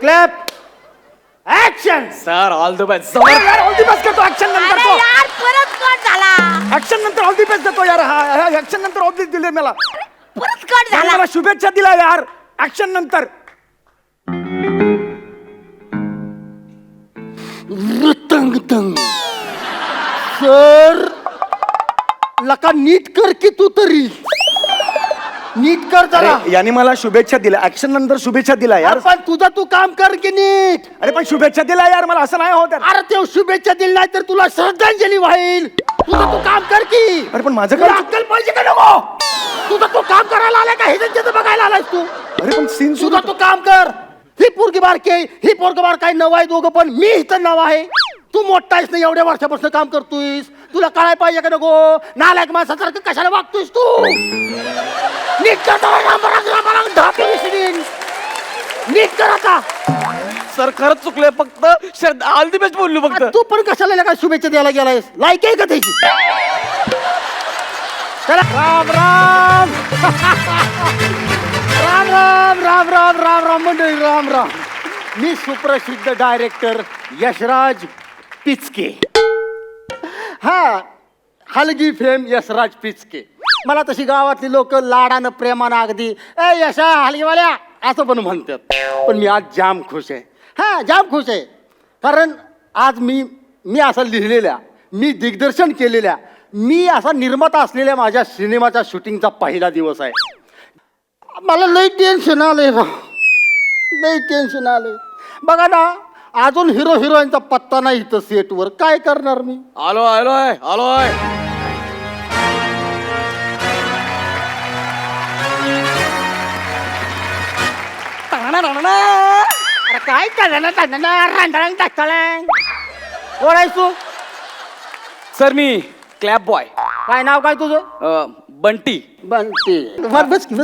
Clap action. Sir all the best. All the best करतो action नंतर अरे तो. यार परत कट झाला. ऍक्शन नंतर ऑल दी बेस्ट देतो यार. हा ऍक्शन नंतर ऑल दी दिले मला. परत कट झाला. मला शुभेच्छा दिला यार ऍक्शन नंतर. सर लका नीट कर की तू तरी नीट कर जरा. अरे, याने मला शुभेच्छा दिल्या ऍक्शन नंतर शुभेच्छा दिला यार. पण तुझा तू काम कर की नीट. अरे पण शुभेच्छा दिला यार मला असं नाही होत यार. अरे ते शुभेच्छा दिली नाही तर तुला श्रद्धांजली वाईल. तुझं तू काम कर की. अरे पण माझं तुला काय अक्कल पाहिजे का नको. तुझं तू काम करायला आलाय का हे त्यांच्यात बघायला आलायस तू. अरे पण सीन सुरू तुझं तू काम कर. ही पोरगी बारकी आहे, ही पोरगी बार काय नव आहे दोघं पण मी इथं नव आहे. तू मोठा आहेस ना एवढ्या वर्षापासून काम करतोयस. तुला कळायला पाहिजे का नको. नालायक माणसासारखं कशाला वागतोयस तू. नीट कर जरा, रामराम धापी विसरीन. नीट कर आता. सर खरंच चुकलंय फक्त श्रद्धा ऑल द बेस्ट बोललो फक्त. तू पण कशाला काय शुभेच्छा द्यायला गेलायस. लायक आहे का त्याची. चला राम राम राम राम राम राम राम राम मंडळी राम राम. मी सुप्रसिद्ध डायरेक्टर यशराज पिचके. हा हलगी फेम यशराज पिचके. मला तशी गावातली लोक लाडानं प्रेमानं अगदी ए यशा हलगीवाल्या असं पण म्हणतात. पण मी आज जाम खुश आहे. हा जाम खुश आहे कारण आज मी असं लिहिलेल्या मी दिग्दर्शन केलेल्या मी असा निर्माता असलेल्या माझ्या सिनेमाच्या शूटिंगचा पहिला दिवस आहे. मला लई टेन्शन आलंय राव. लई टेन्शन आलंय. बघा ना अजून हिरो हिरोईनचा पत्ता नाही इथं सेटवर. काय करणार मी. आलोय. अरे काय रांडळांग टाकताळांग. कोण आहेस तू. सर मी क्लॅप बॉय काय नाव काय तुझं. बंटी. बनते. बस की.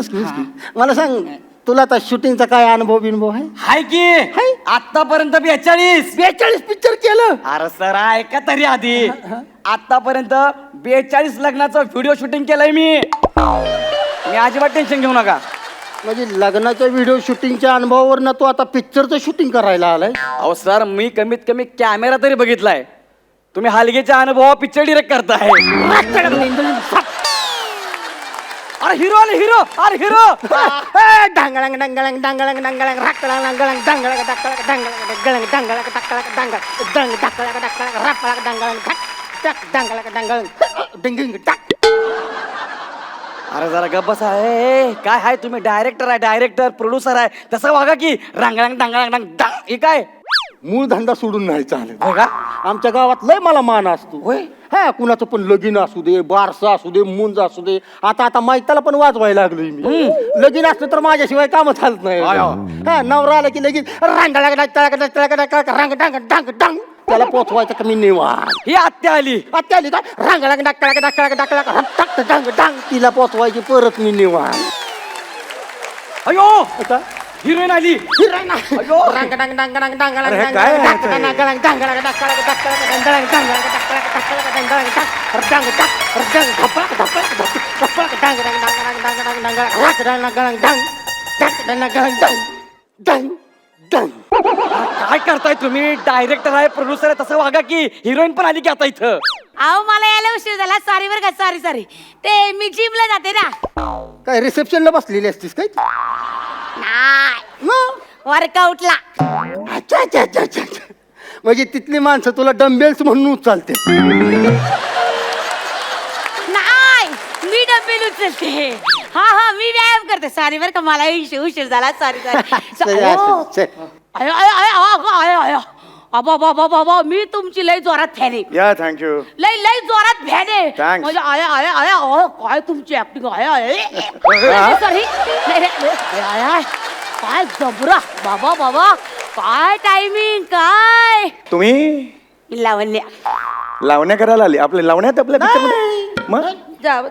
मला सांग तुला आता शूटिंगचा काय अनुभव बिनुभव आहे. हाय की हाय. आतापर्यंत 42. 42 पिक्चर केलं. अरे सर ऐका तरी आधी आतापर्यंत 42 लग्नाचं व्हिडिओ शूटिंग केलंय मी अजिबात टेन्शन घेऊ नका. म्हणजे लग्नाच्या व्हिडिओ शूटिंगच्या अनुभवावरनं तू आता पिक्चरचं शूटिंग करायला आलाय. अहो सर मी कमीत कमी कॅमेरा तरी बघितलाय. तुम्ही हलगेच्या अनुभव पिक्चर डिरेक्ट करताय. अरे हिरो आले हिरो. डांगळंग डांगळंग डांगळंग डांगळंग राकळंग डांगळंग डांगळंग डांगळंग डांगळंग डांगळंग डांगळंग डांगळंग डांग डांगळंग डांगळंग रापळंग डांगळंग टाक डांगळंग डांगळंग डिंगिंग टाक. अरे जरा गप्प बसा. काय आहे तुम्ही डायरेक्टर प्रोड्युसर आहे तसं वागा की रांगळांग डांगळांग डांग डांग. हे काय मूळ धंदा सोडून नाही चालेल. हो का. आमच्या गावात लय मला मान असतो. होय. हा कुणाचं पण लगीन असू दे बारसा असू दे मुंज असू दे. आता माहिताला पण वाजवायला लागलोय मी. लगीन असलं तर माझ्याशिवाय काम चालत नाही. हा नवरा आला की लगीन रांग डांग डांग डांग त्याला पोचवायचं कमी निवा. ही आत्या आली. आता आली काय रांगळांग डाक डांग डांग तिला पोचवायची परत मी निवा. अयो हिरोईन आली. अयो. काय करताय तुम्ही डायरेक्टर आहे प्रोड्युसर आहे तसं वागा की. हिरोईन पण आली की आता इथं. अहो मला यायला उशीर झाला. सॉरी बरं का. सॉरी ते मी जिमला जाते ना. काय रिसेप्शनला बसलेली असतीस काय. नाही वर्कआउटला. अच्छा अच्छा अच्छा अच्छा. म्हणजे तिथली माणसं तुला डंबेल्स म्हणून उचलते. नाही मी डबेल उचलते. हा मी व्यायाम करते. सॉरी बरं का मला उशीर झाला. सॉरी. बाबा मी तुमची लय जोरात फॅन आहे. या थँक्यू. लय जोरात फॅन आहे. Thanks. म्हणजे काय तुमची ऍक्टिंग सॉरी काय जबरा. बाबा काय टायमिंग काय. तुम्ही लावण्या लावण्या करायला आली. आपल्या लावण्यात आपल्या picture मध्ये? मग जाव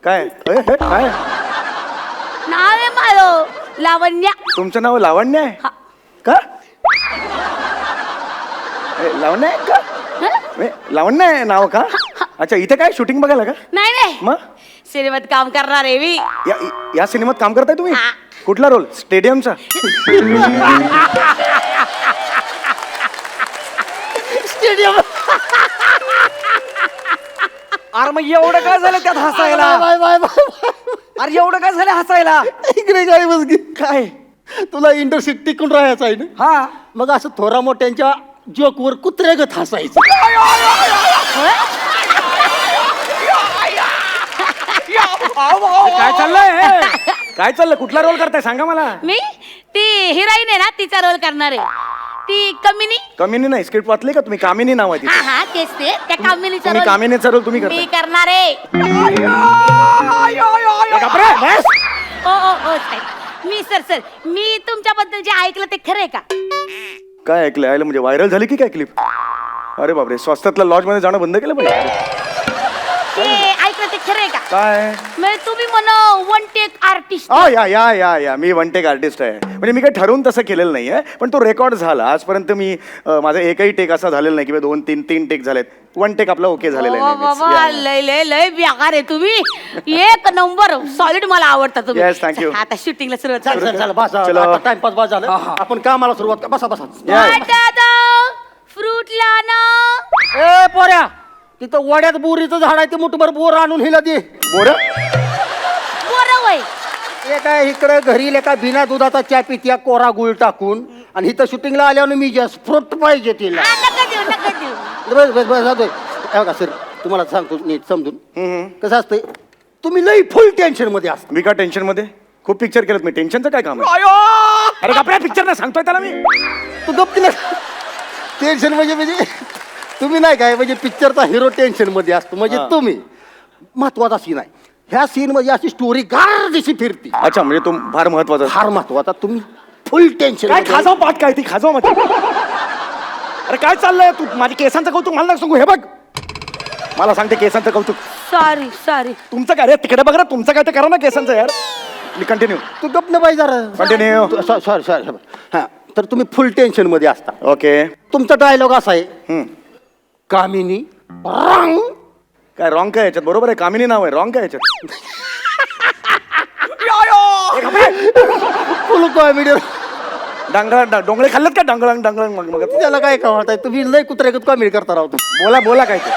काय काय नाव आहे माझं लावण्या. तुमचं नाव लावण्य आहे हा. का. लावण्य आहे का. लावण्य आहे नाव का. अच्छा इथे काय शूटिंग बघायला का. नाही मग सिनेमात काम करणार आहे मी. या सिनेमात काम करताय तुम्ही. कुठला रोल स्टेडियमचा. स्टेडियम अरे मग एवढं काय झालं त्यात हसायला बाय बाय बाय अरे एवढं काय झालं हसायला इकडे काय बस काय तुला इंडस्ट्रीत टिकून राहायचं आहे ना हा मग असं थोरा मोठ्यांच्या जोकवर कुत्र्यागत हसायचं काय चाललंय काय चाललंय कुठला रोल करताय सांगा मला मी ती हिरोईन आहे ना तिचा रोल करणार आहे ती कमिनी कमिनी नाही स्क्रिप्ट वाचली का तुम्ही कामिनी नाव आहे हा तिचं. हा तेच ते त्या कामिनीचा तुम्ही रोल कामिनीचा रोल तुम्ही मी करताय करणार आहे ए, गप्प रे. ओ ओ ओ साहेब मी सर मी तुमच्याबद्दल जे ऐकलं ते खरंय का काय ऐकलं आयलं म्हणजे व्हायरल झाली की काय क्लिप अरे बापरे स्वस्तातल्या लॉज मध्ये जाणं बंद केलं पाहिजे ते ऐकलं ते खरंय का काय म्हणजे तुम्ही म्हणा वन टेक आर्टिस्ट या मी वन टेक आर्टिस्ट आहे म्हणजे मी काही ठरवून तसं केलेलं नाही आहे पण तो रेकॉर्ड झाला आजपर्यंत मी माझा एकही टेक असा झालेला नाही किंवा 2-3 टेक झालेत वन टेक आपला ओके झालेला आहे नेहमीच. बाबा या, या. लय लय लय बेकार आहे तुम्ही एक नंबर सॉलिड मला आवडता तुम्ही Yes, thanक you. आता शूटिंगला सुरुवात चल चल चल बस चलो. टाइमपास बस झालं आपण कामाला सुरुवात बसा बसा या. दादा फ्रूट लाना ए पोऱ्या तिथं वड्यात बोरीचं झाड आहे ते मुठभर बोर आणून हिला दे बोरं बरं वय ते काय इकडे घरी लेका बिना दुधाचा चहा पित्या कोरा गुळ टाकून आणि इथं शूटिंगला आल्यावर मी जस्ट फ्रूट पाहिजे तिला नका देऊ बस बस बस जातोय हे बघा सर तुम्हाला सांगतो नीट समजून कसं असतंय तुम्ही लई फुल टेन्शन मध्ये असता मी का टेन्शन मध्ये खूप पिक्चर केलं मी टेन्शनचं काय काम आहे अरे आपल्या पिक्चर ना सांगतोय त्याला मी तू गप तिला टेन्शन म्हणजे तुम्ही नाही काय म्हणजे पिक्चरचा हिरो टेन्शन मध्ये असतो म्हणजे हा. तुम्ही महत्वाचा सीन आहे ह्या सीन मध्ये अशी स्टोरी गारदिशी फिरती अच्छा म्हणजे तो फार महत्वाचा फार महत्वाचा तुम्ही फुल टेन्शन काय खाजाव पाठ काय ती खाजाव मध्ये अरे काय चाललंय तू माझ्या केसांचं कौतुक मला सांगू हे बघ मला सांगते केसांचं कौतुक सॉरी तुमचं काय रे तिकडे बघ ना तुमचं काय ते करा ना केसांचं यार मी कंटिन्यू तू गप न पाहिजे Continue. सॉरी हा तर तुम्ही फुल टेन्शन मध्ये असता ओके तुमचा डायलॉग असा आहे कामिनी रंग काय रॉंग काय याच्यात बरोबर आहे कामिनी नाव आहे रॉंग काय याच्यात फुल कॉमेडी डांगळा डोंगळे खाल्लेत का डांगळंग डांगळंग मग मग त्याला काय कळत आहे तुम्ही लय कुत्र्यागत कॉमेडी करता राहतो बोला काय ते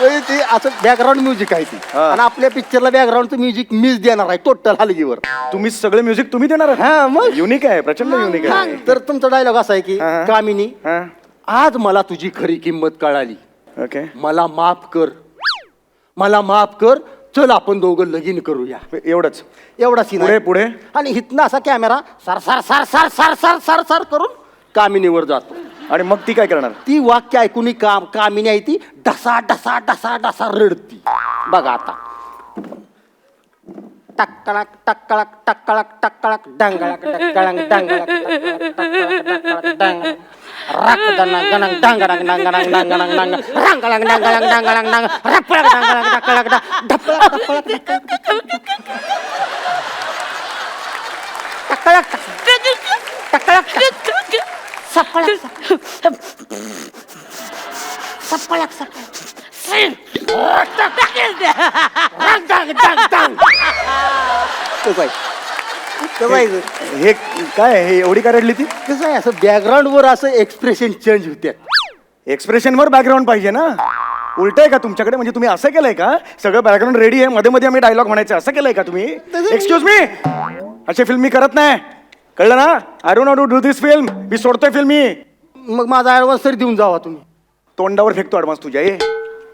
म्हणजे ते असं बॅकग्राऊंड म्युझिक आहे ती हा. आणि आपल्या पिक्चरला बॅकग्राऊंडचं म्युझिक मीच देणार आहे टोटल हलगीवर तुम्ही सगळे म्युझिक तुम्ही देणार हा, मग. युनिक आहे प्रचंड युनिक आहे तर तुमचा डायलॉग असा आहे की हा. कामिनी हा आज मला तुझी खरी किंमत कळाली ओके मला माफ कर चल आपण दोघं लगीन करूया एवढंच एवढा सीन पुढे, आहे. पुढे. आणि हिथनं असा camera sir sir sir sir sir sir sir sir करून कामिनीवर जातो आणि मग ती काय करणार ती वाक्य ऐकून ही कामिनी आहे ती ढसा ढसा ढसा ढसा रडती बघा आता टक्कळक टक्कळक टक्कळक टक्कळक डांगळक डक्कळक डांगळक टक्कळक डांग रक दनंग गनंग डांगडंग डांगडंग डांगडंग डांग रंगळंग डांगळंग डांगळंग डांग रपळक डांगळंग डक्कळक ढपळक टक्कळक टक्कळक सपळक सपळक हे काय हे एवढी काय रडली ती कसं आहे असं बॅकग्राऊंड वर असं एक्सप्रेशन चेंज होते एक्सप्रेशन वर बॅकग्राऊंड पाहिजे ना उलट आहे का तुमच्याकडे म्हणजे तुम्ही असं केलंय का सगळं बॅकग्राऊंड रेडी आहे मध्ये मध्ये आम्ही डायलॉग म्हणायचं असं केलंय का तुम्ही एक्सक्यूज मी अशी फिल्म मी करत नाही कळलं ना I don't do this film मी सोडतोय फिल्म मी मग माझा ऍडव्हान्स तरी देऊन जावा तुम्ही तोंडावर फेकतो ऍडव्हान्स तुझ्या ए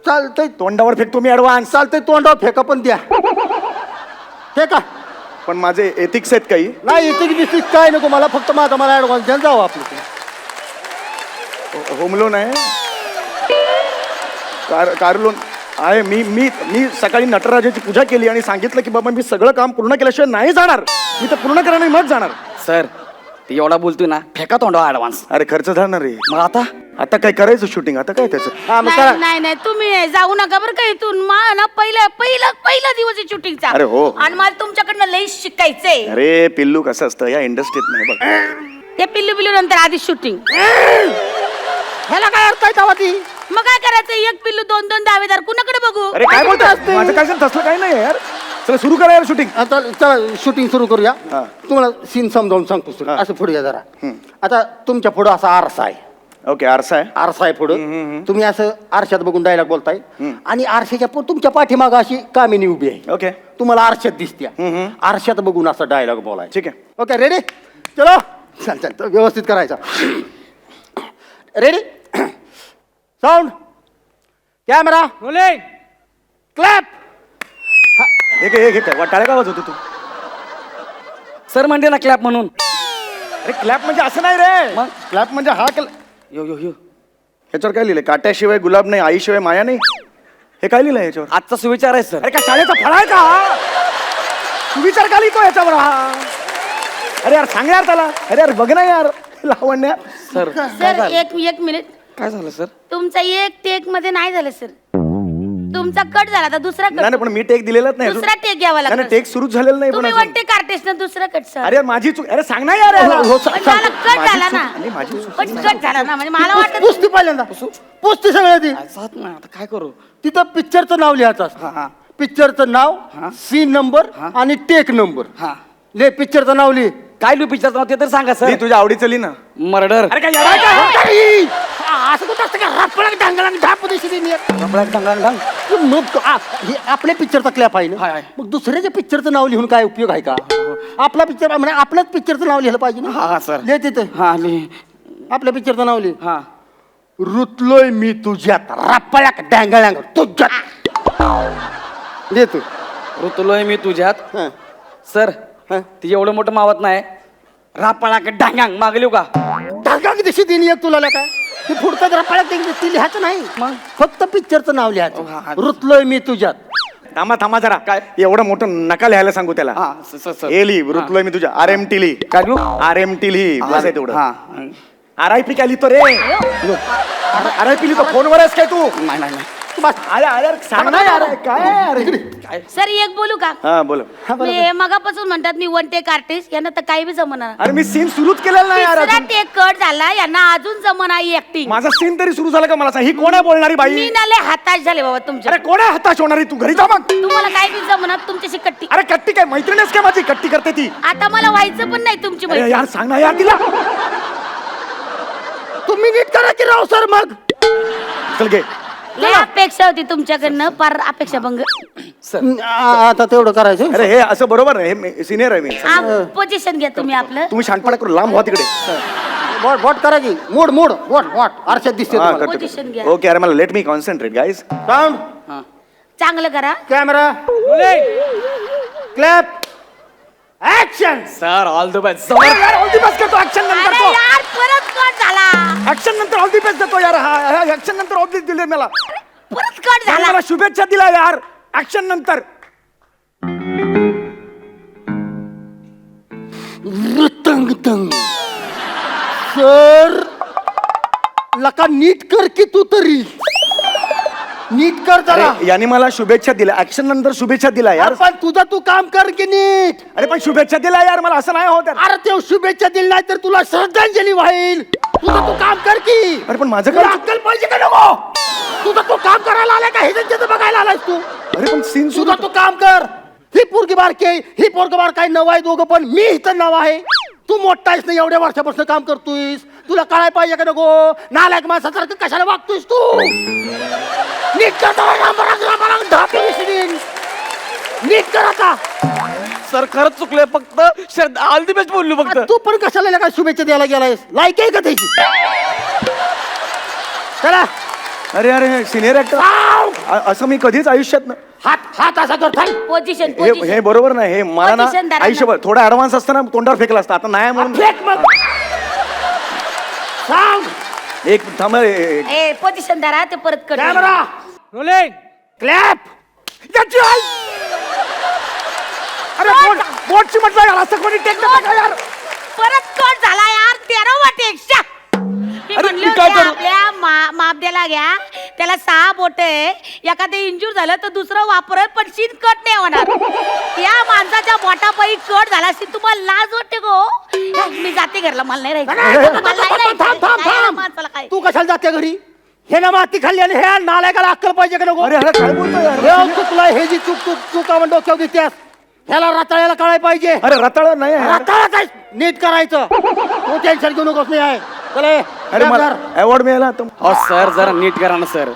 चालतंय तोंडावर फेकतो मी ऍडव्हान्स चालतंय तोंडावर फेका पण द्या फेका पण माझे एथिक्स आहेत काही नाही इथे बिस्टिक काय नको मला फक्त मला ऍडव्हान्स द्या जावं आपलं होम लोन आहे कार लोन आहे मी सकाळी नटराजाची पूजा केली आणि सांगितलं की बाबा मी सगळं काम पूर्ण केल्याशिवाय नाही जाणार मी तर पूर्ण करा नाही मग जाणार सर ती एवढा बोलतोय ना फेका तोंडा ऍडव्हान्स अरे खर्च झाला रे मग आता काय करायचं शूटिंग आता काय त्याचं हा मग करा. नाही तुम्ही जाऊ नका बरं का इथून ना पहिला दिवस आहे शूटिंगचा अरे हो. आणि मला तुमच्याकडनं लई शिकायचंय अरे पिल्लू कसं असतं या इंडस्ट्रीत नाही बघ ते पिल्लू नंतर आधी शूटिंग ह्याला काय अर्थ आहे तेव्हा ती मग काय करायचं एक पिल्लू दोन दावेदार कुणाकडे बघू अरे काय बोलतोय माझं काय तसलं काय नाही यार चला सुरू करा यार शूटिंग आता चला शूटिंग सुरू करूया हा. तुम्हाला सीन समजावून सांगतो सर हा. असं पुढे या जरा आता तुमच्या पुढे असा आरसा आहे ओके आरसा आहे. आरसा आहे पुढं. तुम्ही असं आरशात बघून डायलॉग बोलताय आणि आरशाच्या तुमच्या पाठीमाग अशी कामिनी उभी आहे. ओके तुम्हाला आरशात दिसत्या. आरशात बघून असं डायलॉग बोलाय. ठीक आहे. ओके रेडी चलो. चल चल तो व्यवस्थित करायचा. Ready sound camera clap. हे टाळ्या का वाजवतो तू? सर म्हणते ना क्लॅप म्हणून. अरे क्लॅप म्हणजे असं नाही रे. मग? क्लॅप म्हणजे हा यो यो यो याच्यावर काय लिहिलंय? काट्याशिवाय गुलाब नाही, आईशिवाय माया नाही. हे काय लिहिलंय याच्यावर? आजचा सुविचार आहे सर. अरे काय शाळेचा फळ आहे का हा? तू विचार का लिहितो याच्यावर हा? अरे यार सांग यार त्याला. अरे यार बघ ना यार लावण्या. सर सर एक मिनिट. काय झालं सर? तुमचा एक टेक मध्ये नाही झालं सर. तुमचा कट झाला आता दुसरा नाही कट. पण मी टेक दिलेलाच नाही अजून. दुसरा टेक घ्यावा नाही लागला. टेक सुरूच झालेला नाही पण तुम्ही अजून. वन टेक आर्टिस्ट ना दुसरा कट सर. अरे माझी चूक. अरे सांग ना यार याला. पण मला कट माझी झाला चूक. ना. आणि माझी चूक. पण कट झाला ना म्हणजे मला वाटत पुसती पहिल्यांदा पुसती सगळं ती. साथ ना आता काय करू? तिथं पिक्चरचं नाव लिहायचं हा, असतं. हा. पिक्चरचं नाव सीन नंबर आणि टेक नंबर. हा ले पिक्चरचं नाव लिह. काय लिहू पिक्चर ते तर सांगा सर. ली तुझ्या आवडीचं ली ना. मर्डर. अरे काय यार काय? असं कुठं असतं का रपळक डांगला ढाप दिवशी आपल्या पिक्चरचा क्लॅप आहे हाय, ना. हाय. मग दुसऱ्याच्या पिक्चरचं नाव लिहून काय उपयोग आहे का? आपला पिक्चर म्हणजे आपल्याच पिक्चरचं नाव लिहिलं पाहिजे हा, हा, ना. सर. लिह तिथं हा लिह. आपल्या पिक्चरचं नाव लिह. हा रुतलोय मी तुझ्यात रपळक डांगळ्यांग तुझ्यात. लिह तू. ऋतुलोय मी तुझ्यात. हं. सर हं. ती एवढं मोठं मावत नाही. रापाळा डांगांग मागली का? डांगांग दिशी दिली एक तुला काय? ते पुढचं रपळक ती लिहायचं नाही. मग? फक्त पिक्चरचं नाव हा, लिहायचं. हा. रुतलोय मी तुझ्यात. थांबा जरा. काय? एवढं मोठं नका लिहायला सांगू त्याला. हा सर. हे ली रुतलोय मी तुझ्या. RMT ली. काय लिहू? RMT ली बस आहे तेवढं. हा RIP काय लिहितो रे? RIP लिहितो. फोनवर आहेस काय तू? नाही नाही नाही. बस अरे अरे सांग ना यार काय अरे. सर एक बोलू का? हा बोल. मी मगापासून म्हणतात मी वन टेक आर्टिस्ट यांना तर काही बी जमणार. अरे मी सीन सुरूच केलेला नाही यार तिसरा अजून. टेक कट झाला यांना अजून जमणार ऍक्टिंग. माझा सीन तरी सुरू झाला का मला सांग. ही कोण आहे बोलणारी मी बाई? नाले हताश झाले बाबा तुमच्या. अरे कोण आहे हताश होणारी? तू घरी जा मग. तुम्हाला काय बी जमणार तुमच्याशी कट्टी. अरे कट्टी काय मैत्रीणच काय माझी? कट्टी करते ती. आता मला व्हायचं पण नाही तुमची अरे मैत्रीण. यार सांग ना यार तिला. तुम्ही नीट करा की राव सर मग. चल घे. लय अपेक्षा होती तुमच्याकडनं पार अपेक्षा भंग. सर आता तेवढं करायचं. अरे हे असं बरोबर नाही. हे सिनियर आहे मी. पोझिशन घ्या तुम्ही आपलं. तुम्ही शांतपणा करू. लांब व्हा तिकडे. बोट बोट करा की. मोड मोड बोट बोट आरशात दिसते हा, तुम्हाला. करतो, Position करतो. घ्या. ओके अरे मला let me concentrate guys. Sound चांगलं करा. Camera clap action. Sir all the best. All the best करतो. ऍक्शन नंतर अरे तो. यार परत कट झाला. ऍक्शन नंतर ऑल दी बेस्ट देतो यार. हा ऍक्शन नंतर ऑल दी दिले मला. परत कट झाला. मला शुभेच्छा दिला यार. ऍक्शन नंतर. तंग तंग सर लका नीट कर की तू तरी. नीट कर जरा. अरे याने मला शुभेच्छा दिल्या. ऍक्शन नंतर शुभेच्छा दिला यार. अरे पण तुझा तू काम कर की नीट. अरे पण शुभेच्छा दिला यार मला. असं नाही होत यार. अरे ते शुभेच्छा दिली नाही तर तुला श्रद्धांजली वाईल. तुझं तू काम कर की. अरे पण माझं तुला काय? अक्कल पाहिजे का नको? तुझं तू काम करायला आलाय का हे त्यांच्याचं बघायला आलायस तू? अरे पण सीन सुरू. तुझं तू काम कर. ही पोरगी बारके ही पोरग बार काय नव आहे दोघं पण मी इथं नव आहे. तू मोठा आहेस ना एवढ्या वर्षापासून काम करतोयस. तुला कळाय पाहिजे का नको? नालायक माणसासारखं कशाला वागतोयस तू? नीट कर जरा. नीट कर आता. सर खरंच चुकलोय. फक्त ऑल द बेस्ट बोललो फक्त. तू पण कशाला काय शुभेच्छा द्यायला गेलायस? लायक आहे का त्याची? चला अरे अरे सिनियर ऍक्टर असं मी कधीच आयुष्यात हात हात असा कर थांब. पोझिशन हे बरोबर नाही. हे मला ना Position धरा ना. आयुष्यभर थोडा ऍडव्हान्स असताना तोंडावर फेकला असता. आता नाही म्हणून फेक मग. सांग एक थांब. ए पोझिशन धरा ते परत कट. Camera clap. याची आई! अरे बोटची म्हटलं यार. असं कोणी टेक देतं का यार? परत कट झाला यार. 13वा टेक. मी अरे, म्हणले मी काय होते करू? आपल्या मापद्याला घ्या. त्याला 6 बोट आहे. एखादं इंजूर झालं तर दुसरं वापर पण सीन कट नाही होणार. या माणसाच्या बोटापायी कट झाला असेल तुम्हाला लाज वाटते गो? मी जाते घरला. मला नाही राहायचं. मला नाही राहायचं. थांब थांब काय या थांब. माणसाला काय? तू कशाला जाते घरी? हे ना माती खाल्ली आणि हे नालायकाला अक्कल पाहिजे का नको? अरे अरे काय बोलतो यार? हे चुकला. हे जी चूक तू चुका म्हणतो डोक्यावर देतेस. ह्याला रताळ्याला कळायला पाहिजे. अरे रताळ नाही आहे यार. रताळाच आहे. नीट करायचं. तू टेन्शन घेऊ नकोस. नाही आहे चले अरे मला अवॉर्ड मिळाला आता. हो सर जरा नीट करा ना सर.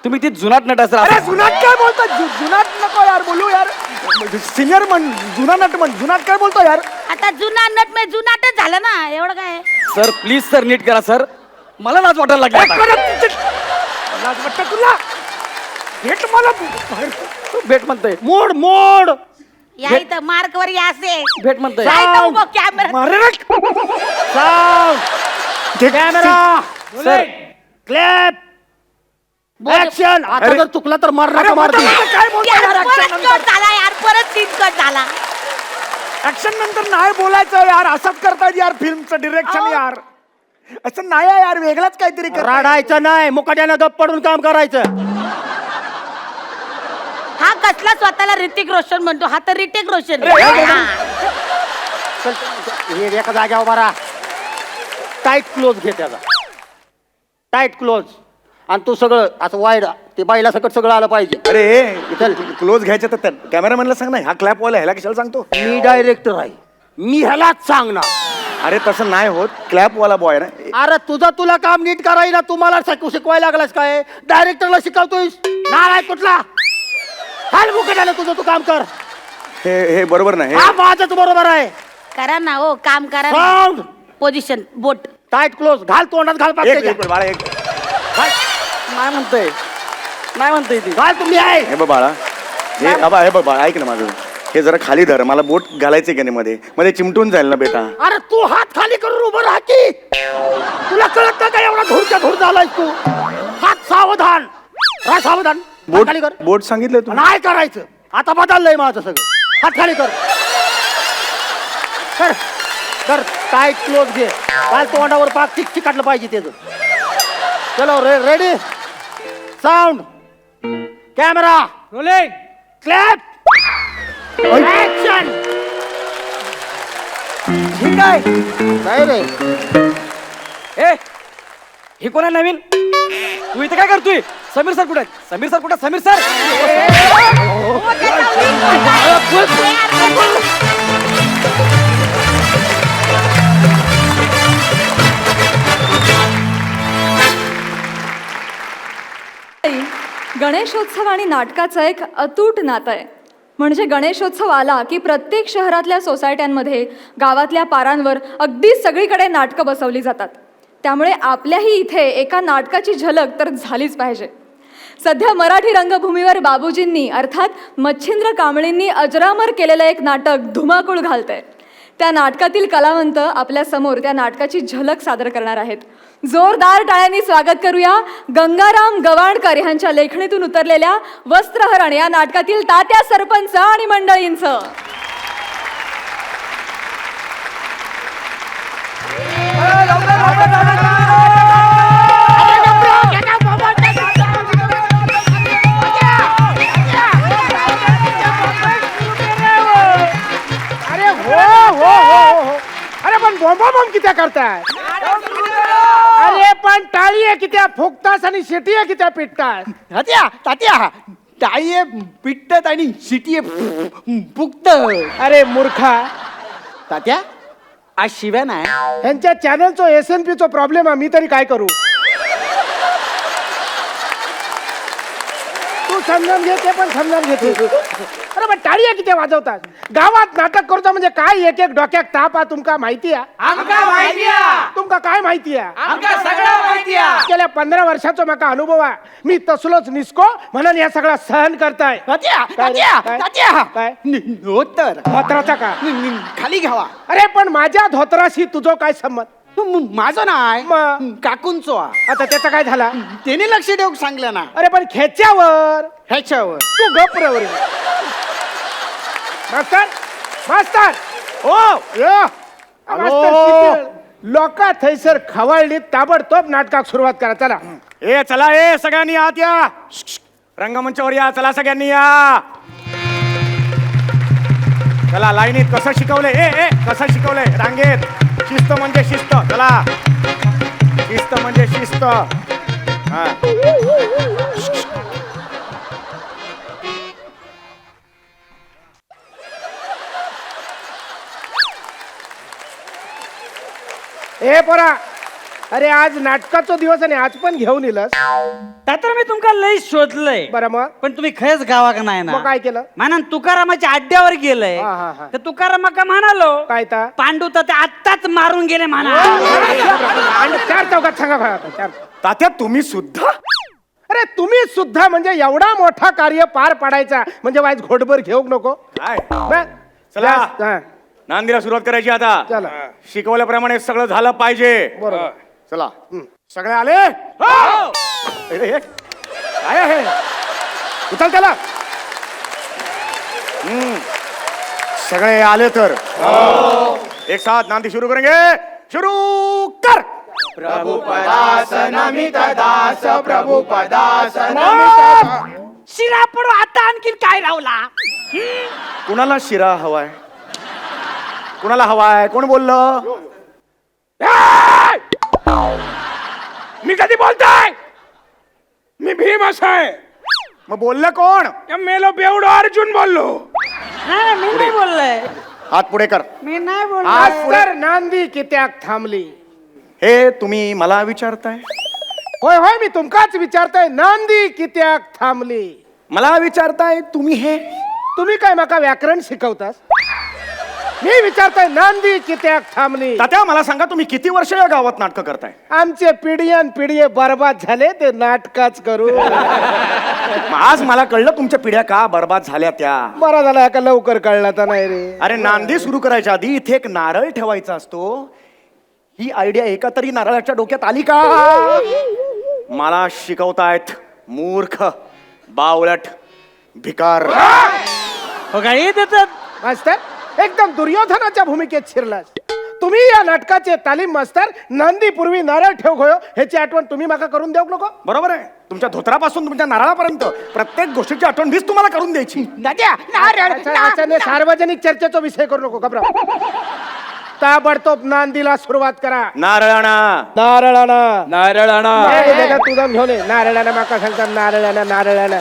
तुम्ही ती जुनाट नट आहे अरे सर. जुनाट काय बोलतो जुनाट नको यार बोलू यार सिनियर म्हण जुना नट म्हण जुनाट काय बोलतो यार. आता जुना नट म्हणजे जुनाटच झालं ना एवढं काय. सर प्लीज सर नीट करा सर. मला लाज वाटायला लागली आता. लाज वाटतं तुला भेट मला बाहेर. भेट म्हणतोय. मोड मोड या इथं मार्क वर या असे भेट म्हणतोय. कॅमेरा मारे ना. Sound camera sir clap action. आता अरे. जर चुकला तर मार अरे नका मार मोठं मोठं काय बोलतो यार परत action नंतर? कट झाला यार परत सीन कट झाला. ऍक्शन नंतर नाही बोलायचं यार असंच करतात यार फिल्मचं डिरेक्शन यार. असं नाही आहे यार वेगळाच काहीतरी कर. राडायचं नाही मुकाट्यानं गप पडून काम करायचं. हा कसला स्वतःला ऋतिक रोशन म्हणतो हा तर ऋतिक रोशन अरे, हा. चल, हे एका जाग्यावर बरा टाईट क्लोज घे त्याचा टाईट क्लोज आणि तू सगळं असं वाईड ते बाईला सकट सगळं आलं पाहिजे. अरे चल. क्लोज घ्यायचं तर कॅमेरामॅनला सांग ना हा क्लॅप वाला ह्याला कशाला सांगतो. मी डायरेक्टर आहे मी ह्यालाच सांगणार. अरे तसं नाही होत क्लॅप वाला बॉय ना. अरे तुला काम नीट करायला तुम्हाला शिकवायला लागलास काय डायरेक्टरला शिकवतोयस नालाय कुठला. हाल मुकाट्यानं तुझं तू काम कर. हे बरोबर नाही. हा माझंच बरोबर आहे. करा ना हो काम करा. साऊंड पोझिशन बोट टाईट क्लोज घाल तोंडात घाल एक पाहिजे मिनिट बाळा एक नाही म्हणतोय. नाही म्हणतोय ती. घाल तुम्ही आहे. हे बघ बाळा हे आबा हे बघ बाळा ऐक ना माझं हे जरा खाली धर मला बोट घालायचे का नाही मध्ये मध्ये चिमटून जाईल ना बेटा. अरे तू हात खाली करून उभं राहा की तुला कळत नाही का एवढा धूरच्या धूर झालाय तू. हात सावधान राहा सावधान. हात बोट खाली कर बोट सांगितलं तू. नाही करायचं आता बदललंय माझं सगळं. हात खाली कर कर कर टाईट क्लोज घे काल तोंडावर पाक चिक काढलं पाहिजे त्याचं. चलो ready sound camera rolling clap action. ठीक आहे. काय रे ए हे कोण आहे नवीन. तू इथे काय करतोय. समीर सर कुठे आहेत? समीर सर कुठे? समीर सर गणेशोत्सव आणि नाटकाचं एक अतूट नातं आहे. म्हणजे गणेशोत्सव आला की प्रत्येक शहरातल्या सोसायट्यांमध्ये गावातल्या पारांवर अगदी सगळीकडे नाटकं बसवली जातात. त्यामुळे आपल्याही इथे एका नाटकाची झलक तर झालीच पाहिजे. सध्या मराठी रंगभूमीवर बाबूजींनी अर्थात मच्छिंद्र कांबळींनी अजरामर केलेलं एक नाटक धुमाकूळ घालतंय. त्या नाटकातील कलावंत आपल्या समोर त्या नाटकाची झलक सादर करणार आहेत. जोरदार टाळ्यांनी स्वागत करूया गंगाराम गवाणकर यांच्या लेखणीतून उतरलेल्या वस्त्रहरण या नाटकातील तात्या सरपंच आणि मंडळींचं. अरे हो अरे पण बॉम्ब कित्या करताय. अरे पण टाळी आहे कित्या फुकतास आणि शिटी आहे कित्या पिटतास. तात्या तात्या टाळी आहे पिटत आणि शिटी आहे फुकत. अरे मूर्खा तात्या आज शिव्या नाही. ह्यांच्या चॅनलचो SNP चो प्रॉब्लेम आहे मी तरी काय करू. तू समजून घे ते पण समजून घेते. अरे पण टाळी आहे किती वाजवतात. गावात नाटक करतो म्हणजे काय एक एक डोक्यात ताप आहे तुमका माहिती आहे. तुमका काय माहिती आहे. गेल्या 15 वर्षाचा माका अनुभव आहे. मी तसलोच निसको म्हणून या सगळा सहन करताय. काय धोत्राचा का खाली घ्यावा. अरे पण माझ्या धोत्राशी तुझं काय संबंध. माझं नाही मग काकूंचो. आता त्याचा काय झाला. त्याने लक्ष देऊ सांगलं ना. अरे पण खेच्यावर ह्याच्यावर तू गप्र मास्तर मास्तर हो लोक थैसर खवळली ताबडतोब नाटकात सुरुवात करा. चला ए चला ए सगळ्यांनी आत या. रंगमंचावर या चला सगळ्यांनी या. चला लाईनीत कसं शिकवलंय ए कसं शिकवलंय रांगेत. शिस्त म्हणजे शिस्त. चला शिस्त म्हणजे शिस्त. हा ए पोरा अरे आज नाटकाचा दिवस आणि आज पण घेऊन येलस तर मी तुमका लई शोधलंय बरं मग पण तुम्ही खरंच गावाक नाही ना मग काय केलं म्हणा तुकारामाच्या अड्ड्यावर गेलंय हा, हा, हा. तर तुकारामाका म्हणालो काय ता पांडू तर ते आत्ताच मारून गेले म्हणा आणि चार चौकात सांगा बघा आता, चार. तात्या तुम्ही सुद्धा अरे तुम्ही सुद्धा म्हणजे एवढा मोठा कार्य पार पाडायचा म्हणजे वाईज घोटभर घेऊ नको काय बस. चला. जास्त, हा, नांदीला सुरुवात करायची आता चला. शिकवल्याप्रमाणे सगळं झालं पाहिजे बरोबर. चला सगळे आले हो! अरे, हे काय आहे उचल त्याला सगळे आले तर एक साथ नांदी शुरू करेंगे शुरू कर शिरा पडू आता आणखीन काय लावला कुणाला शिरा हवाय कुणाला हवाय कोण बोललं मी कधी बोलताय मी भीम आहे मग बोललं कोण मेलो बेवडो अर्जुन बोललो नाही मी नाही बोललोय हात पुढे कर मी नाही बोललो हात पुढे तर नांदी कित्याक थांबली हे तुम्ही मला विचारताय होय होय मी तुमकाच विचारताय नांदी कित्याक थांबली मला विचारताय तुम्ही हे तुम्ही काय माका व्याकरण शिकवतास मी विचारताय नांदी कित्याक थांबली तात्या मला सांगा तुम्ही किती वर्ष या गावात नाटकं करताय आमचे पिढीयान पिढी बर्बाद झाले ते नाटकाच करू मग आज मला कळलं तुमच्या पिढ्या का बर्बाद झाल्या त्या बरा झाला का लवकर कळला तर नाही रे अरे नांदी सुरू करायच्या आधी इथे एक नारळ ठेवायचा असतो ही आयडिया एका तरी नारळाच्या डोक्यात आली का मला शिकवतायत मूर्ख बावळट भिकार हो काय देतात मास्तर एकदम दुर्योधनाच्या भूमिकेत शिरलास तुम्ही या नाटकाचे तालीम मास्तर नांदी पूर्वी नारळ ठेव गयो ह्याची आठवण तुम्ही माका करून देऊ नको बरोबर आहे तुमच्या धोत्रापासून तुमच्या नारळापर्यंत प्रत्येक गोष्टीची आठवण मीच तुम्हाला करून द्यायची सार्वजनिक चर्चेचा विषय करू नको घबरा ताबडतोब नांदीला सुरुवात करा नारळाणा नारळाना तू जाऊन घेऊन ये नारळाना माका सांगतात नारळाना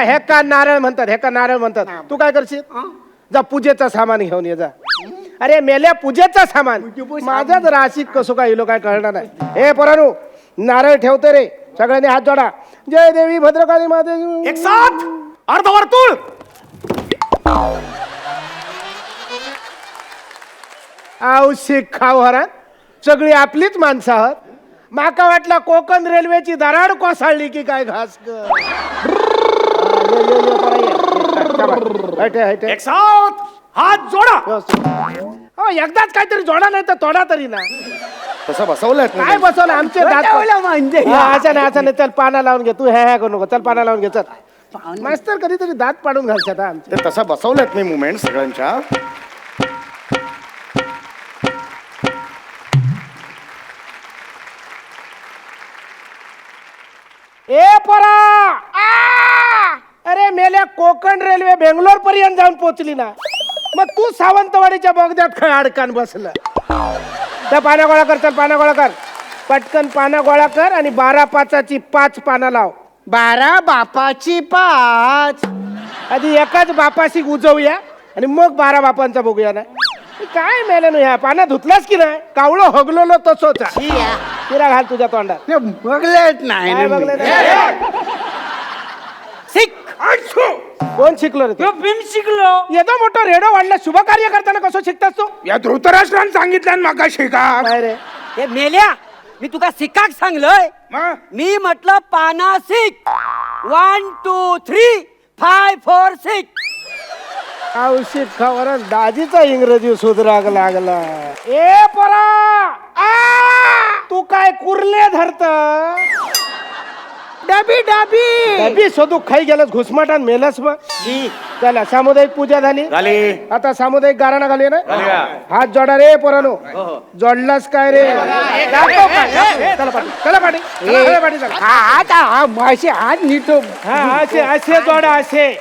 हे का नारळ म्हणतात तू काय करशील जा पूजेचं सामान घेऊन ये जा अरे मेल्या पूजेचं सामान माझाच राशीत कसो काय इलो काय कळणार नाही हे पोरानू नारळ ठेवते रे सगळ्यांनी हात जोडा जय देवी भद्रकाली माते एक साथ अर्धवर्तुळ औशिक खाऊ हरात सगळी आपलीच माणसं आहात माका वाटला कोकण रेल्वेची दराड कोसळली की काय घास एक साथ हात जोडा हो एकदाच काहीतरी जोडा नाही तर तोडा तरी ना तसं बसवलंय काय बसवलं आमचे दात असं नाही चल पाना लावून घे तू हे करू नको चल पाना लावून घे चल मास्तर कधीतरी दात पाडून घालतात हा आमचे ते तसं बसवलंय मी मुवमेंट सगळ्यांच्या ए पोरा अरे मेल्या कोकण रेल्वे बेंगलोर पर्यंत जाऊन पोहोचली ना मग तू सावंतवाडीच्या बोगद्यात खळ अडकान बसलं त्या पाना गोळा कर चल पाना गोळा कर पटकन पाना गोळा कर आणि 12/5ची 5 पाना लाव 12 बापाची 5 आधी एकाच बापाशी उजवूया आणि मग 12 बापांचा बघूया ना काय मेलं ह्या पाना धुतलास की नाही कावळं हगलो तसोच तिरा घाल तुझ्या तोंडात बघलेच नाही काय ना मी. बघलं नाही? कोण शिकलो रे तू? भीम शिकलो येतो मोठं रेडो वाढला शुभ कार्य करताना कसं शिकतास तू या धृतराष्ट्रानं सांगितलं माका शिका काय रे हे मेल्या मी तुका शिकाक सांगलोय मग मी म्हटलं पाना शिक 1 2 3 5 4 6 औषध खावर दाजीचा इंग्रजी सुधराग लागला ए पोरा तू काय कुर्ले धरत डबी डबी डबी शोधू खाई गेलस घुसमाटान मेलस मग चला सामुदायिक पूजा झाली झाली आता सामुदायिक गाराणा घालूया ना झाली का? हात जोडा रे पोरानो जोडलास काय रे दाखव काय? चला पाठी चला पाठी चला पाठी चला आता माशी आज नीटो हा असे असे जोडा असे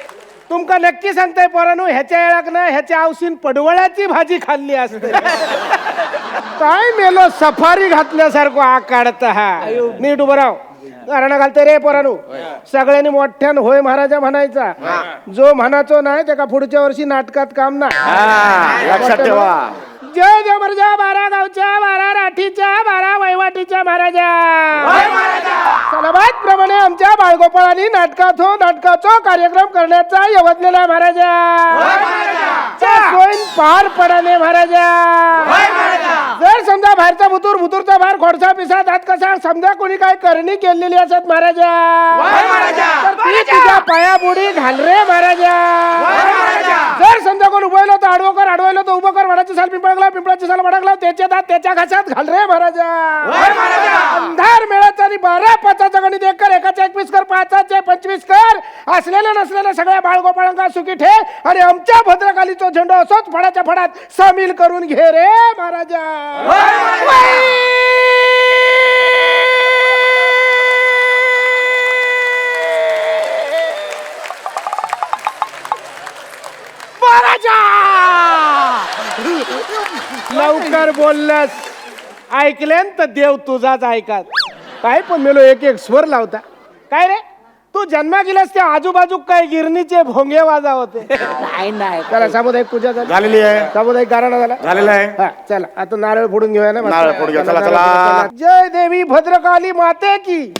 तुमका नक्की सांगताय पोरानो ह्याच्या येळाक ना ह्याच्या आवशीन पडवळ्याची भाजी खाल्ली असते काय मेलो सफारी घातल्यासारखं आकाडत हा नीट उभं राव गारणं घालते रे पोरानो सगळ्यांनी मोठ्यान होय महाराजा म्हणायचा जो म्हणाचो नाही त्याका पुढच्या वर्षी नाटकात काम नाही हा, लक्षात ठेवा जय देव महाराजा 12 गावच्या 12 राठीच्या 12 वैवाटीच्या महाराजा सलबात प्रमाणे आमच्या बाळगोपाळांनी नाटकाचा कार्यक्रम करण्याचा यवतलेला महाराजा सोयीन पार पडाने महाराजा जर समजा बाहेरचा भुतूरचा बाहेर खोडसा पिसा दात कसा समजा कोणी काय करणी केलेली असत महाराजा तर ती तुझ्या पायाबुडी घाल रे महाराजा जर समजा कोण उभं तर अडवलं तर उभं कर वडाची साल पिंपळाची साल वडकला त्याच्या दात त्याच्या घासात घाल रे महाराजा अंधार मेळाचा आणि 12 5चा गणित 1 कर 1चा 21 कर 5चे 25 कर असलेल्या नसलेल्या सगळ्या बाळगोपाळांका सुखी ठे आणि आमच्या भद्रकालीचा झेंडा असोच फडाच्या फडात सामील करून घे रे महाराजा लवकर बोललास ऐकल्यान तर देव तुझाच ऐकात काय पण मेलो एक एक स्वर लावता काय रे तू जन्मा गेलास त्या आजूबाजू काय गिरणीचे भोंगे वाजा होते नाही त्याला सामुदायिक पूजा झालेली आहे सामुदायिक गाराणा झालेला आहे हा चला आता नारळ फोडून घेऊया ना नारळ फोडून घेऊया. चला, चला. जय देवी भद्रकाली माते की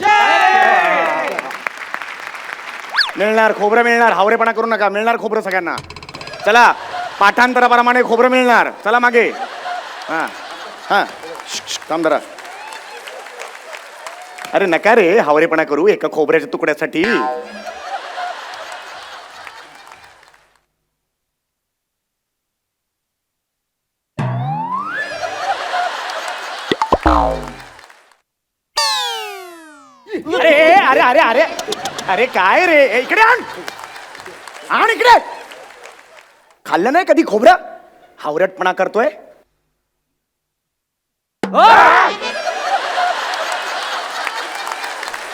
मिळणार खोबरं मिळणार हावरेपणा करू नका मिळणार खोबरं सगळ्यांना चला पाठांतराप्रमाणे खोबरं मिळणार चला मागे हा हा थांब जरा अरे नका रे हावरेपणा करू एका खोबऱ्याच्या तुकड्यासाठी अरे अरे अरे अरे अरे काय रे इकडे आण इकडे खाल्लं नाही कधी खोबरं हावरटपणा करतोय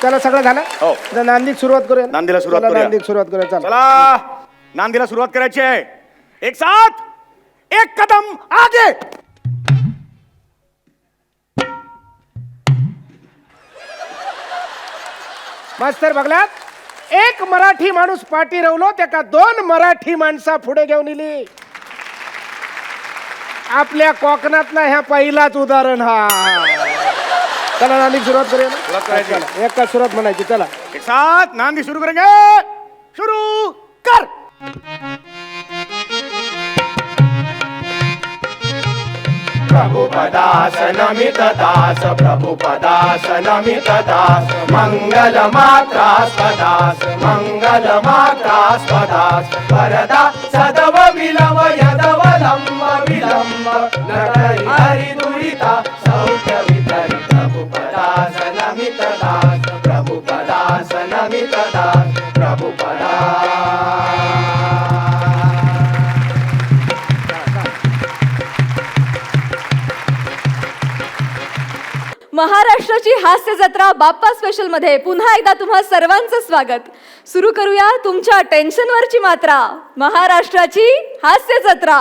चला सगळं झालं हो. आता नांदीक सुरुवात करूया ना? नांदीला सुरुवात चला, करूया. नांदीक सुरुवात करूया चला चला नांदीला सुरुवात करायची आहे एक साथ एक कदम आगे मास्तर बघलात एक मराठी माणूस पाठी रवलो त्याका 2 मराठी माणसा पुढे घेऊन इली आपल्या कोकणातला ह्या पहिलाच उदाहरण हा चला नांदीक सुरुवात करूया ना? सुरुवात करायची. चला, एक का सुरुवात म्हणायची चला एक साथ नांदी शुरू करेंगे शुरू कर प्रभुपदास नमित दास प्रभुपदास नमित दास मंगल मात्रास्पदास मंगल मात्रास्पदास वरदा सदव विलव यदवलंब विलंब नटरि हरि दुरिता सौख्य वितरि प्रभुपदास नमित दास प्रभुपदास नमित दास प्रभुपदास महाराष्ट्राची हास्य जत्रा बाप्पा स्पेशल मध्ये पुन्हा एकदा तुम्हा सर्वांचं स्वागत. सुरू करूया तुमच्या टेन्शनवरची मात्रा महाराष्ट्राची हास्य जत्रा.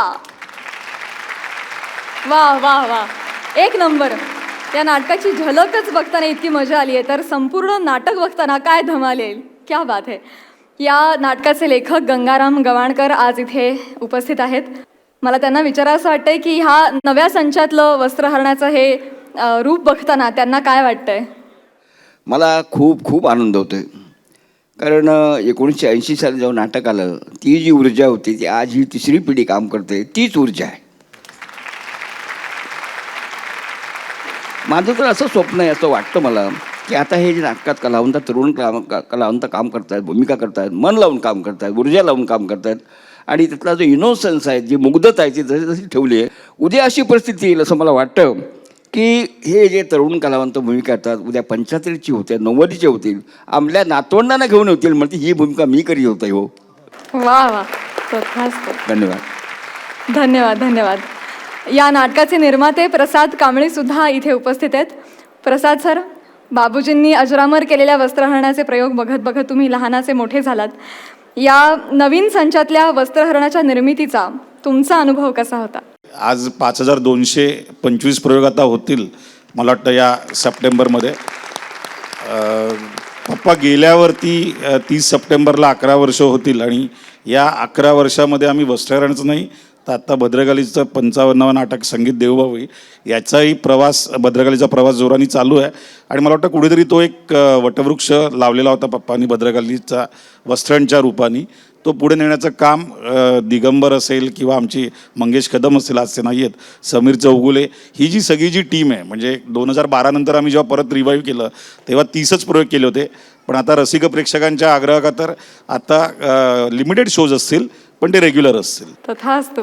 वा वा वा एक नंबर. या नाटकाची झलकच बघताना इतकी मजा आली आहे तर संपूर्ण नाटक बघताना काय धमाल येईल. क्या बात आहे. या नाटकाचे लेखक गंगाराम गवाणकर आज इथे उपस्थित आहेत. मला त्यांना विचारायचं वाटतंय की ह्या नव्या संचातलं वस्त्रहरणाचं हे रूप बघताना त्यांना काय वाटतंय. मला खूप खूप आनंद होतो आहे कारण 1980 साली जेव्हा नाटक आलं ती जी ऊर्जा होती ती आज ही तिसरी पिढी काम करते तीच ऊर्जा आहे. माझं तर असं स्वप्न आहे असं वाटतं मला की आता हे जे नाटकात कलावंत तरुण कलावंत काम करत आहेत भूमिका करत आहेत मन लावून काम करत आहेत ऊर्जा लावून काम करत आहेत आणि त्यातला जो इनोसन्स आहे जी मुग्धता आहे ती जशी जशी ठेवली आहे उद्या अशी परिस्थिती येईल असं मला वाटतं की हे जे तरुण कलावंत भूमिका करतात उद्या 75ची होते 90चे होतील आपल्या नातवंडांना घेऊन होतील म्हणजे ही भूमिका मी करी होत आहे. हो वा वा तथास्तु. धन्यवाद धन्यवाद धन्यवाद. या नाटकाचे निर्माते प्रसाद कांबळे सुद्धा इथे उपस्थित आहेत. प्रसाद सर बाबूजींनी अजरामर केलेल्या वस्त्रहरणाचे प्रयोग बघत बघत तुम्ही लहानाचे मोठे झालात. या नवीन संचातल्या वस्त्रहरणाच्या निर्मितीचा तुमचा अनुभव कसा होता. आज 5225 प्रयोग आता होतील मला वाटतं या सप्टेंबरमध्ये. पप्पा गेल्यावरती 30 सप्टेंबरला 11 वर्ष होतील आणि या 11 वर्षामध्ये आम्ही वस्त्रहरणाचं नाही तर आत्ता भद्रकालीचं 55वं नाटक संगीत देवबाभळी याचाही प्रवास भद्रकालीचा प्रवास जोराने चालू आहे. आणि मला वाटतं कुठेतरी तो एक वटवृक्ष लावलेला होता पप्पांनी भद्रकालीचा वस्त्रांच्या रूपाने, तो पुढे नेण्याचं काम दिगंबर असेल किंवा आमची मंगेश कदम असेल, आज ते नाही आहेत, समीर चौगुले, ही जी सगळी जी टीम आहे, म्हणजे 2012 नंतर आम्ही जेव्हा परत रिवाईव्ह केलं तेव्हा 30च प्रयोग केले होते. पण आता रसिक प्रेक्षकांच्या आग्रहाखातर आता लिमिटेड शोज असतील, पण ते रेग्युलर असतील. तथास्तु.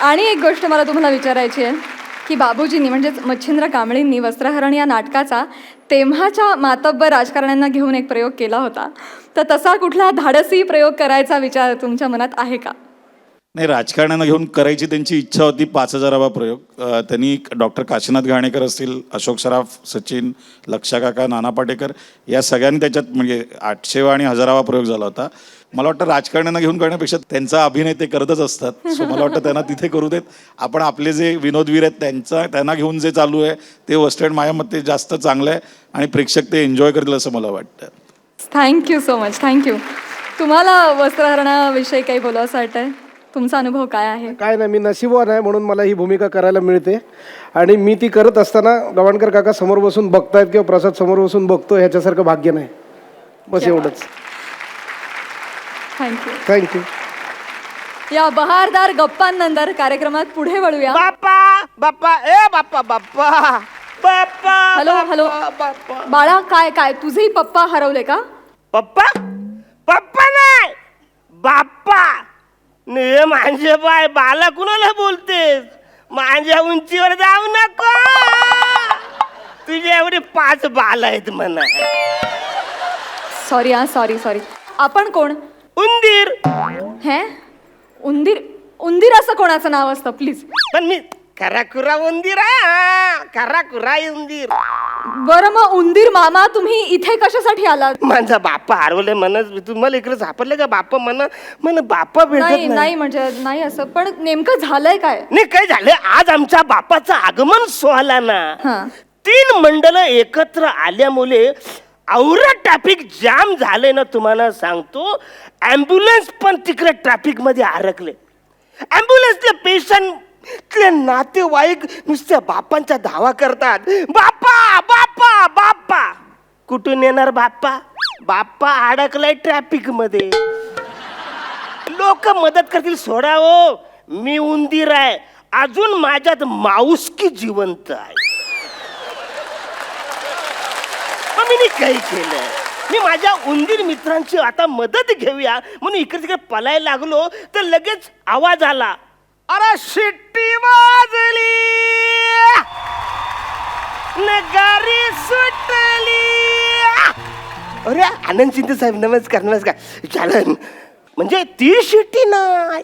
आणि एक गोष्ट मला तुम्हाला विचारायची आहे की बाबूजींनी म्हणजेच मच्छिंद्र कांबळींनी वस्त्रहरण या नाटकाचा तेव्हाच्या मातब्बर राजकारण्यांना घेऊन एक प्रयोग केला होता, तर तसा कुठला धाडसी प्रयोग करायचा विचार तुमच्या मनात आहे का? नाही, राजकारण्यांना घेऊन करायची त्यांची इच्छा होती. 5000वा प्रयोग त्यांनी डॉक्टर काशीनाथ घाणेकर असतील, अशोक सराफ, सचिन, लक्षा काका, नाना पाटेकर या सगळ्यांनी त्याच्यात म्हणजे 800वा आणि 1000वा प्रयोग झाला होता. मला वाटतं राजकारण्यांना घेऊन करण्यापेक्षा त्यांचा अभिनय ते करतच असतात. सो मला वाटतं त्यांना तिथे करू देत. आपण आपले जे विनोदवीर आहेत त्यांना घेऊन जे चालू आहे ते वेस्टर्न माझ्या मते जास्त चांगलं आहे आणि प्रेक्षक ते एन्जॉय करतील असं मला वाटतं. Thank you so much. थँक्यू. तुम्हाला वस्त्रहरणाविषयी काही बोलावंसं वाटतंय? तुमचा अनुभव काय आहे? काय नाही, मी नशीबवान आहे म्हणून मला ही भूमिका करायला मिळते. आणि मी ती करत असताना गवाणकर काका समोर बसून बघतायत किंवा प्रसाद समोर बसून बघतो, ह्याच्यासारखं भाग्य नाही. बस एवढंच. थँक्यू. थँक्यू. या बहारदार गप्पांनंतर कार्यक्रमात पुढे वळूया. बाप्पा बाप्पा ए बाप्पा बाप्पा बाप्पा. हॅलो हॅलो बाळा, काय काय तुझेही पप्पा हरवले का? पप्पा पप्पा नाही, बाप्पा. ने माझे बाय बाला कुणाला बोलतेस? माझ्या उंचीवर जाऊ नको. तुझे एवढे 5 बाल आहेत म्हणा. सॉरी हा, सॉरी सॉरी. आपण कोण? उंदीर. हे उंदीर? उंदीर असं कोणाचं नाव असतं प्लीज? पण मी खराखुरा उंदीर आहे. खराखुरा उंदीर. बरं मग उंदीर मामा तुम्ही इथे कशासाठी आलात? माझा बाप्पा हरवले म्हणत तुम्हाला इकडे सापडले का? बाप्पा म्हण बाप्पा भेटत नाही नाही. नाही म्हणजे नाही असं, पण नेमकं झालंय काय? नाही, काय झालं, आज आमच्या बाप्पाचं आगमन सोहळा ना. हा. 3 मंडळ एकत्र आल्यामुळे औरत ट्रॅफिक जाम झाले ना. तुम्हाला सांगतो, ॲम्ब्युलन्स पण तिकडे ट्रॅफिक मध्ये अडकले. ॲम्ब्युलन्सले पेशंटले नातेवाईक नुसत्या बाप्पांचा धावा करतात. बाप्पा बाप्पा बाप्पा. कुठून येणार बाप्पा? बाप्पा अडकलाय ट्रॅफिक मध्ये. लोक मदत करतील, सोडा हो. मी उंदीर आहे, अजून माझ्यात माऊसकी जिवंत आहे. मी काही केलं, मी माझ्या उंदीर मित्रांची आता मदत घेऊया म्हणून इकडे तिकडे पलायला लागलो तर लगेच आवाज आला. अरे शिट्टी वाजली, नगारी सुटली. अरे आनंद शिंदे साहेब नमस्कार. नमस्कार. चालन म्हणजे ती शिट्टी नाही,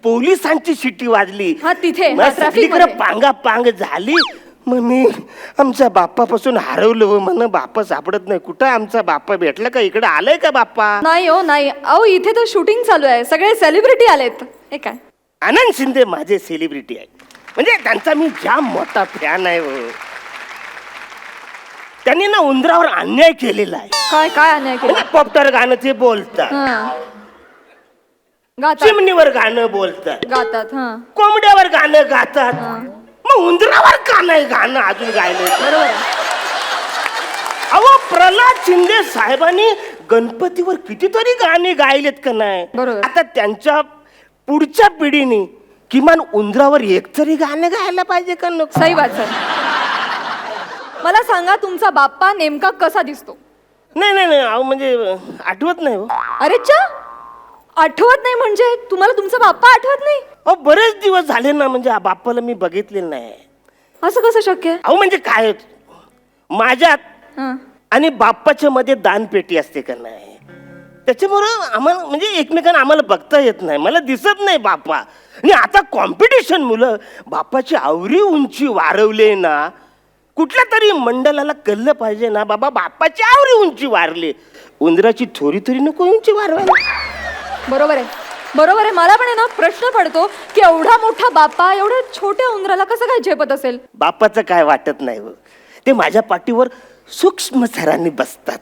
पोलिसांची शिट्टी वाजली. हा, तिथे तिकडे पांगा पांग झाली. मग मी आमच्या बाप्पापासून हरवलो. म्हण बाप्पा सापडत नाही. कुठं आमचा बाप्पा भेटला का? इकडे आलाय का बाप्पा? नाही हो नाही. अहो इथे तर शूटिंग चालू आहे, सगळे सेलिब्रिटी आलेत. हे काय? आनंद शिंदे माझे सेलिब्रिटी आहे, म्हणजे त्यांचा मी जाम मोठा फॅन आहे. हो, त्यांनी ना उंदरावर अन्याय केलेला आहे. काय काय अन्याय केला? पॉप्टर गाणं ते बोलतात, गातात चिमणीवर गाणं बोलतात, गातात. हा कोंबड्यावर गाणं गातात. मग उंदरावर का नाही गाणं अजून गायलं? बरोबर. अहो प्रल्हाद शिंदे साहेबांनी गणपतीवर कितीतरी गाणी गायलेत का नाही? बरोबर. आता त्यांच्या पुढच्या पिढीने किमान उंदरावर एक तरी गाणं गायला पाहिजे का नको? सही बात सर. मला सांगा तुमचा बाप्पा नेमका कसा दिसतो? नाही नाही नाही, अहो म्हणजे आठवत नाही. हो अरे चा, आठवत नाही म्हणजे तुम्हाला तुमचा बाप्पा आठवत नाही? अहो बरेच दिवस झाले ना, म्हणजे बाप्पाला मी बघितलेलं नाही. असं कसं शक्य आहे? अहो म्हणजे काय, माझ्यात आणि बाप्पाच्या मध्ये दानपेटी असते का नाही, त्याच्यामुळं आम्हाला म्हणजे एकमेकांना आम्हाला बघता येत नाही. मला दिसत नाही बाप्पा. आणि आता कॉम्पिटिशन मुलं बाप्पाची आवरी उंची वाढवले ना, कुठल्या तरी मंडळाला कळलं पाहिजे ना, बाबा बाप्पाची आवरी उंची वाढली, उंदराची थोडी तरी नको उंची वाढवायला. बरोबर आहे, बरोबर आहे. मला पण आहे ना प्रश्न पडतो की एवढा मोठा बाप्पा एवढ्या छोट्या उंदराला कसं काय झेपत असेल? बाप्पाचं काय वाटत नाही हो, ते माझ्या पाठीवर सूक्ष्म सरांनी बसतात.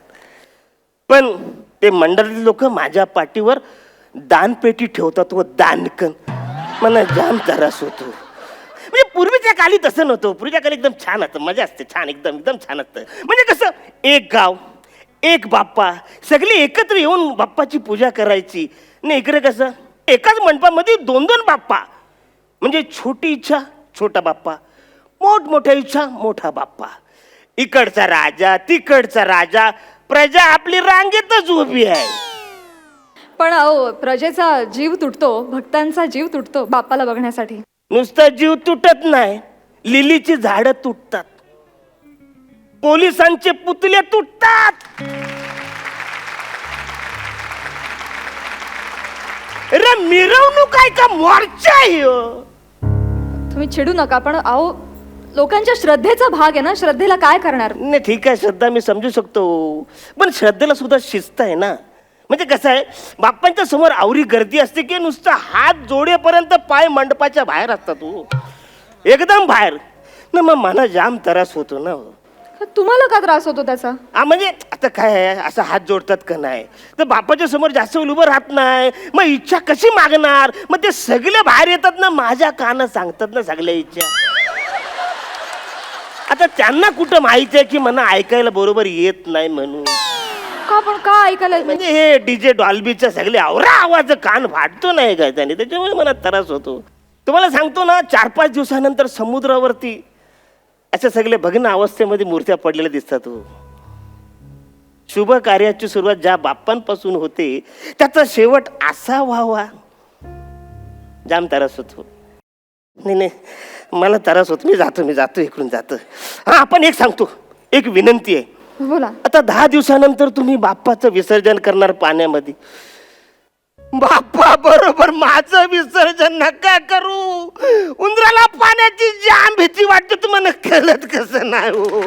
पण ते मंडळातील लोक माझ्या पाठीवर दानपेटी ठेवतात व दानकन. मला जाम त्रास होतो. म्हणजे पूर्वीच्या काली तसं नव्हतं. पूर्वीच्या काली एकदम छान होतं, मजा असते, छान एकदम एकदम छान असतं. म्हणजे कसं एक गाव एक बाप्पा, सगळे एकत्र येऊन बाप्पाची पूजा करायची. नाही इकडे कसं एकाच मंडपामध्ये 2-2 बाप्पा. म्हणजे छोटी इच्छा छोटा बाप्पा, मोठमोठ्या इच्छा मोठा बाप्पा. इकडचा राजा तिकडचा राजा, प्रजा आपली रांगेतच उभी आहे. पण अहो प्रजेचा जीव तुटतो, भक्तांचा जीव तुटतो बाप्पाला बघण्यासाठी. नुसता जीव तुटत नाही, लिलीची झाडं तुटतात, पोलिसांचे पुतळे तुटतात. अरे मिरवणूक आहे का मोर्चा आहे ह्यो? तुम्ही चिडू नका, पण अहो लोकांच्या श्रद्धेचा भाग आहे ना, श्रद्धेला काय करणार. नाही ठीक आहे, श्रद्धा मी समजू शकतो, पण श्रद्धेला सुद्धा शिस्त आहे ना. म्हणजे कसं आहे, बाप्पांच्या समोर आवरी गर्दी असते की नुसतं हात जोडेपर्यंत पाय मंडपाच्या बाहेर असतात. एकदम बाहेर ना, मग मला जाम त्रास होतो ना. तुम्हाला का त्रास होतो त्याचा. म्हणजे आता काय आहे, असं हात जोडतात का नाही, तर बाप्पाच्या समोर जास्त वेळ उभं राहत नाही, मग इच्छा कशी मागणार. मग ते सगळे बाहेर येतात ना, माझ्या कानात सांगतात ना सगळ्या इच्छा. आता त्यांना कुठं माहिती आहे की मला ऐकायला बरोबर येत नाही म्हणून. का पण का ऐकायला. म्हणजे हे डीजे डॉल्बीचा सगळे आवरा आवाज कान फाटतो नाही का त्याने, त्याच्यामुळे मला त्रास होतो. तुम्हाला सांगतो ना, 4-5 दिवसानंतर समुद्रावरती अशा सगळे भग्न अवस्थेमध्ये मूर्त्या पडलेल्या दिसतात. शुभ कार्याची सुरुवात ज्या बाप्पांपासून होते त्याचा शेवट असा व्हावा, जाम त्रास होतो. नाही नाही मला त्रास होतो, मी जातो इकडून जातो. हा आपण एक सांगतो, एक विनंती आहे. बोला. आता 10 दिवसानंतर तुम्ही बाप्पाचं विसर्जन करणार पाण्यामध्ये. बाप्पा बरोबर माझं विसर्जन नका करू. उंदराला पाण्याची जाम भीती वाटते, तुम्हाला कळत कसं नाही हो.